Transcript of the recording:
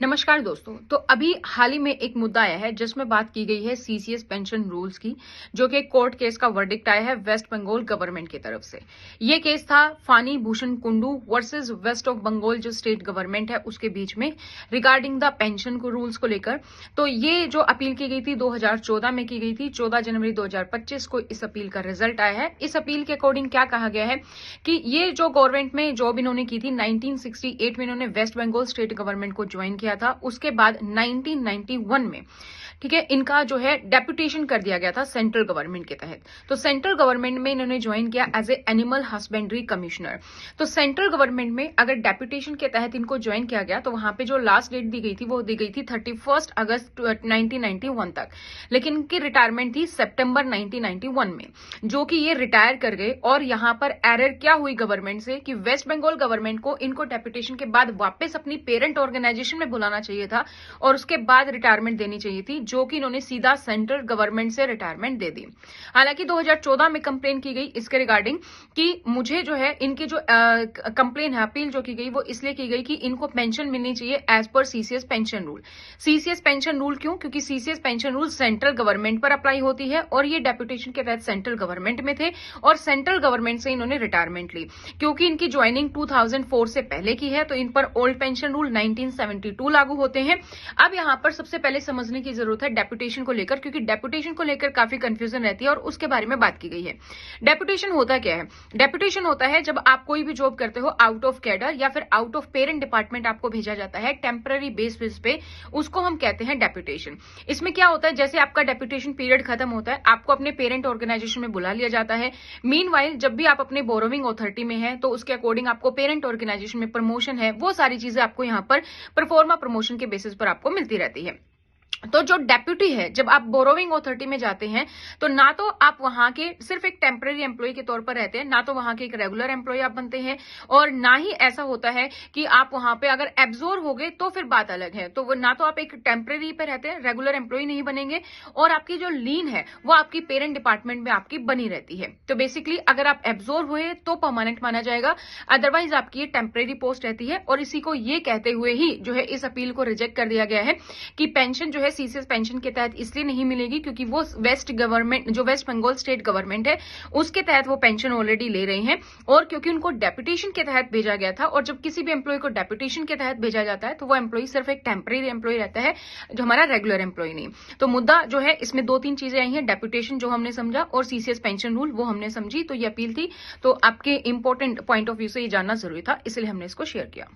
नमस्कार दोस्तों। तो अभी हाल ही में एक मुद्दा आया है जिसमें बात की गई है सीसीएस पेंशन रूल्स की, जो कि कोर्ट केस का वर्डिक्ट आया है वेस्ट बंगाल गवर्नमेंट की तरफ से। ये केस था Phani Bhushan Kundu versus West of Bengal जो स्टेट गवर्नमेंट है उसके बीच में रिगार्डिंग द पेंशन को रूल्स को लेकर। तो ये जो अपील की गई थी 2014 में की गई थी, 14 जनवरी 2025 को इस अपील का रिजल्ट आया है। इस अपील के अकॉर्डिंग क्या कहा गया है कि ये जो गवर्नमेंट में जॉब इन्होंने की थी 1968 में इन्होंने वेस्ट बंगाल स्टेट गवर्नमेंट को ज्वाइन किया था। उसके बाद 1991 में ठीक है इनका जो है डेप्यूटेशन कर दिया गया था सेंट्रल गवर्नमेंट के तहत। तो सेंट्रल गवर्नमेंट में इन्होंने ज्वाइन किया as a animal husbandry commissioner. तो सेंट्रल गवर्नमेंट में अगर डेप्यूटेशन के तहत इनको ज्वाइन किया गया तो वहां पे जो लास्ट डेट दी गई थी वो दी गई थी 31 अगस्त 1991 तक, लेकिन इनकी रिटायरमेंट थी सितंबर 1991 में, जो कि ये रिटायर कर गए। और यहां पर एरर क्या हुई गवर्नमेंट से कि वेस्ट बंगाल गवर्नमेंट को इनको डेप्यूटेशन के बाद वापस अपनी पेरेंट ऑर्गेनाइजेशन में बुलाना चाहिए था और उसके बाद रिटायरमेंट देनी चाहिए थी, जो कि इन्होंने सीधा सेंट्रल गवर्नमेंट से रिटायरमेंट दे दी। हालांकि 2014 में कंप्लेन की गई इसके रिगार्डिंग कि मुझे जो है इनकी जो कंप्लेन है अपील जो की गई वो इसलिए की गई कि इनको पेंशन मिलनी चाहिए as per CCS pension rule. CCS pension rule क्यों? क्योंकि CCS pension rule central government पर अप्लाई होती है और ये डेप्यूटेशन के तहत सेंट्रल गवर्नमेंट में थे और सेंट्रल गवर्नमेंट से इन्होंने रिटायरमेंट ली। क्योंकि इनकी ज्वाइनिंग 2004 से पहले की है तो इन पर ओल्ड पेंशन रूल 1972 लागू होते हैं। अब यहां पर सबसे पहले समझने की जरूरत है डेप्यूटेशन को लेकर, क्योंकि डेप्यूटेशन को लेकर काफी कंफ्यूजन रहती है और उसके बारे में बात की गई है। डेप्यूटेशन होता क्या है? डेप्यूटेशन होता है जब आप कोई भी जॉब करते हो आउट ऑफ कैडर या फिर आउट ऑफ पेरेंट डिपार्टमेंट आपको भेजा जाता है टेम्पररी बेसिस पे, उसको हम कहते हैं डेप्यूटेशन। इसमें क्या होता है, जैसे आपका डेप्यूटेशन पीरियड खत्म होता है आपको अपने पेरेंट ऑर्गेनाइजेशन में बुला लिया जाता है। मीनवाइल जब भी आप अपने बोरोविंग अथॉरिटी में है तो उसके अकॉर्डिंग आपको पेरेंट ऑर्गेनाइजेशन में प्रमोशन है, वो सारी चीजें आपको यहां पर परफॉर्मा प्रमोशन के बेसिस पर आपको मिलती रहती है। तो जो डेप्यूटी है जब आप बोरोविंग अथॉरिटी में जाते हैं तो ना तो आप वहां के सिर्फ एक टेम्पररी एम्प्लॉय के तौर पर रहते हैं, ना तो वहां के एक रेगुलर एम्प्लॉय आप बनते हैं, और ना ही ऐसा होता है कि आप वहां पे अगर एब्जॉर्ब हो गए तो फिर बात अलग है। तो वो ना तो आप एक टेम्पररी पे रहते हैं, रेगुलर एम्प्लॉय नहीं बनेंगे, और आपकी जो लीन है वो आपकी पेरेंट डिपार्टमेंट में आपकी बनी रहती है। तो बेसिकली अगर आप एब्जॉर्ब हुए तो परमानेंट माना जाएगा, अदरवाइज आपकी ये टेम्पररी पोस्ट रहती है। और इसी को ये कहते हुए ही जो है इस अपील को रिजेक्ट कर दिया गया है कि पेंशन जो है सीसीएस पेंशन के तहत इसलिए नहीं मिलेगी क्योंकि वो वेस्ट गवर्नमेंट जो वेस्ट बंगाल स्टेट गवर्नमेंट है उसके तहत वो पेंशन ऑलरेडी ले रहे हैं, और क्योंकि उनको डेप्यूटेशन के तहत भेजा गया था। और जब किसी भी एम्प्लॉय को डेप्यूटेशन के तहत भेजा जाता है तो वो एम्प्लॉय सिर्फ एक टेम्पररी एम्प्लॉय रहता है, जो हमारा रेगुलर एम्प्लॉय नहीं। तो मुद्दा जो है इसमें दो तीन चीजें आई हैं, डेप्यूटेशन जो हमने समझा और सीसीएस पेंशन रूल वो हमने समझी। तो ये अपील थी, तो आपके इंपॉर्टेंट पॉइंट ऑफ व्यू से ये जानना जरूरी था, इसलिए हमने इसको शेयर किया।